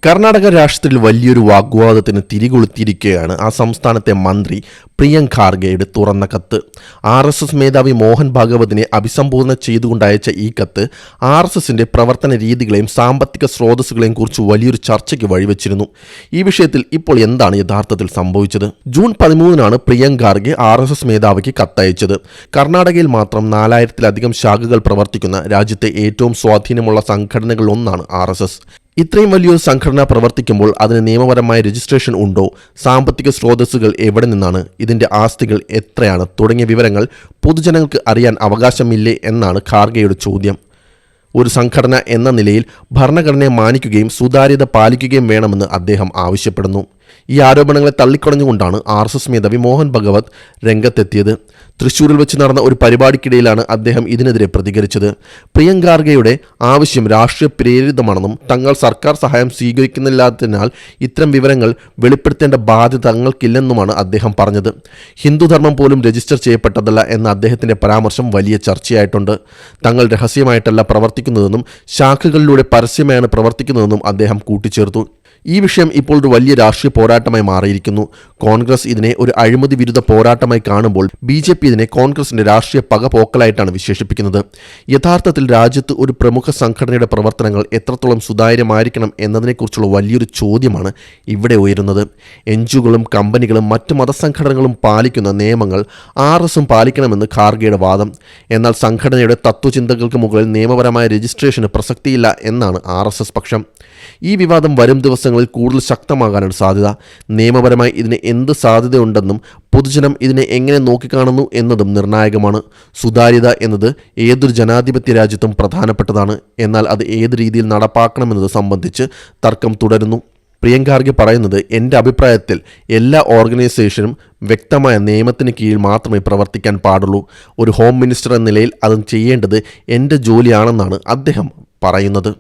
കർണാടക രാഷ്ട്രീയത്തിൽ വലിയൊരു വാഗ്വാദത്തിന് തിരികൊളുത്തിയിരിക്കുകയാണ് ആ സംസ്ഥാനത്തെ മന്ത്രി പ്രിയങ്ക് ഖാർഗെയുടെ തുറന്ന കത്ത്. RSS മേധാവി മോഹൻ ഭാഗവതിനെ അഭിസംബോധന ചെയ്തുകൊണ്ടയച്ച ഈ കത്ത് RSSന്റെ പ്രവർത്തന രീതികളെയും സാമ്പത്തിക സ്രോതസ്സുകളെയും കുറിച്ച് വലിയൊരു ചർച്ചയ്ക്ക് വഴിവെച്ചിരുന്നു. ഈ വിഷയത്തിൽ ഇപ്പോൾ എന്താണ് യഥാർത്ഥത്തിൽ സംഭവിച്ചത്? ജൂൺ 13 പ്രിയങ്ക് ഖാർഗെ RSS മേധാവിക്ക് കത്തയച്ചത്. കർണാടകയിൽ മാത്രം 4000-ലധികം ശാഖകൾ പ്രവർത്തിക്കുന്ന രാജ്യത്തെ ഏറ്റവും സ്വാധീനമുള്ള സംഘടനകളിൽ ഒന്നാണ് RSS. ഇത്രയും വലിയൊരു സംഘടന പ്രവർത്തിക്കുമ്പോൾ അതിന് നിയമപരമായ രജിസ്ട്രേഷൻ ഉണ്ടോ? സാമ്പത്തിക സ്രോതസ്സുകൾ എവിടെ നിന്നാണ്? ഇതിൻ്റെ ആസ്തികൾ എത്രയാണ്? തുടങ്ങിയ വിവരങ്ങൾ പൊതുജനങ്ങൾക്ക് അറിയാൻ അവകാശമില്ലേ എന്നാണ് ഖാർഗെയുടെ ചോദ്യം. ഒരു സംഘടന എന്ന നിലയിൽ ഭരണഘടനയെ മാനിക്കുകയും സുതാര്യത പാലിക്കുകയും വേണമെന്ന് അദ്ദേഹം ആവശ്യപ്പെടുന്നു. ഈ ആരോപണങ്ങളെ തള്ളിക്കളഞ്ഞുകൊണ്ടാണ് RSS മേധാവി മോഹൻ ഭഗവത് രംഗത്തെത്തിയത്. തൃശ്ശൂരിൽ വെച്ച് നടന്ന ഒരു പരിപാടിക്കിടയിലാണ് അദ്ദേഹം ഇതിനെതിരെ പ്രതികരിച്ചത്. പ്രിയങ്ക് ഖാർഗെയുടെ ആവശ്യം രാഷ്ട്രീയ പ്രേരിതമാണെന്നും തങ്ങൾ സർക്കാർ സഹായം സ്വീകരിക്കുന്നില്ലാത്തതിനാൽ ഇത്തരം വിവരങ്ങൾ വെളിപ്പെടുത്തേണ്ട ബാധ്യത തങ്ങൾക്കില്ലെന്നുമാണ് അദ്ദേഹം പറഞ്ഞത്. ഹിന്ദുധർമ്മം പോലും രജിസ്റ്റർ ചെയ്യപ്പെട്ടതല്ല എന്ന അദ്ദേഹത്തിൻ്റെ പരാമർശം വലിയ ചർച്ചയായിട്ടുണ്ട്. തങ്ങൾ രഹസ്യമായിട്ടല്ല പ്രവർത്തിക്കുന്നതെന്നും ശാഖകളിലൂടെ പരസ്യമായാണ് പ്രവർത്തിക്കുന്നതെന്നും അദ്ദേഹം കൂട്ടിച്ചേർത്തു. ഈ വിഷയം ഇപ്പോൾ ഒരു വലിയ രാഷ്ട്രീയ പോരാട്ടമായി മാറിയിരിക്കുന്നു. കോൺഗ്രസ് ഇതിനെ ഒരു അഴിമതി വിരുദ്ധ പോരാട്ടമായി കാണുമ്പോൾ BJP ഇതിനെ കോൺഗ്രസിന്റെ രാഷ്ട്രീയ പകപോക്കലായിട്ടാണ് വിശേഷിപ്പിക്കുന്നത്. യഥാർത്ഥത്തിൽ രാജ്യത്ത് ഒരു പ്രമുഖ സംഘടനയുടെ പ്രവർത്തനങ്ങൾ എത്രത്തോളം സുതാര്യമായിരിക്കണം എന്നതിനെക്കുറിച്ചുള്ള വലിയൊരു ചോദ്യമാണ് ഇവിടെ ഉയരുന്നത്. NGOകളും കമ്പനികളും മറ്റ് മതസംഘടനകളും പാലിക്കുന്ന നിയമങ്ങൾ RSSും പാലിക്കണമെന്ന് ഖാർഗെയുടെ വാദം. എന്നാൽ സംഘടനയുടെ തത്വചിന്തകൾക്ക് മുകളിൽ നിയമപരമായ രജിസ്ട്രേഷന് പ്രസക്തിയില്ല എന്നാണ് RSS പക്ഷം. ഈ വിവാദം വരും ദിവസങ്ങളിൽ കൂടുതൽ ശക്തമാകാനാണ് സാധ്യത. നിയമപരമായി ഇതിന് എന്ത് സാധ്യതയുണ്ടെന്നും പൊതുജനം ഇതിനെ എങ്ങനെ നോക്കിക്കാണുന്നു എന്നതും നിർണായകമാണ്. സുതാര്യത എന്നത് ഏതൊരു ജനാധിപത്യ രാജ്യത്തും പ്രധാനപ്പെട്ടതാണ്. എന്നാൽ അത് ഏത് രീതിയിൽ നടപ്പാക്കണമെന്നത് സംബന്ധിച്ച് തർക്കം തുടരുന്നു. പ്രിയങ്ക് ഖാർഗെ പറയുന്നത്, എൻ്റെ അഭിപ്രായത്തിൽ എല്ലാ ഓർഗനൈസേഷനും വ്യക്തമായ നിയമത്തിന് കീഴിൽ മാത്രമേ പ്രവർത്തിക്കാൻ പാടുള്ളൂ. ഒരു ഹോം മിനിസ്റ്റർ എന്ന നിലയിൽ അത് ചെയ്യേണ്ടത് എൻ്റെ ജോലിയാണെന്നാണ് അദ്ദേഹം പറയുന്നത്.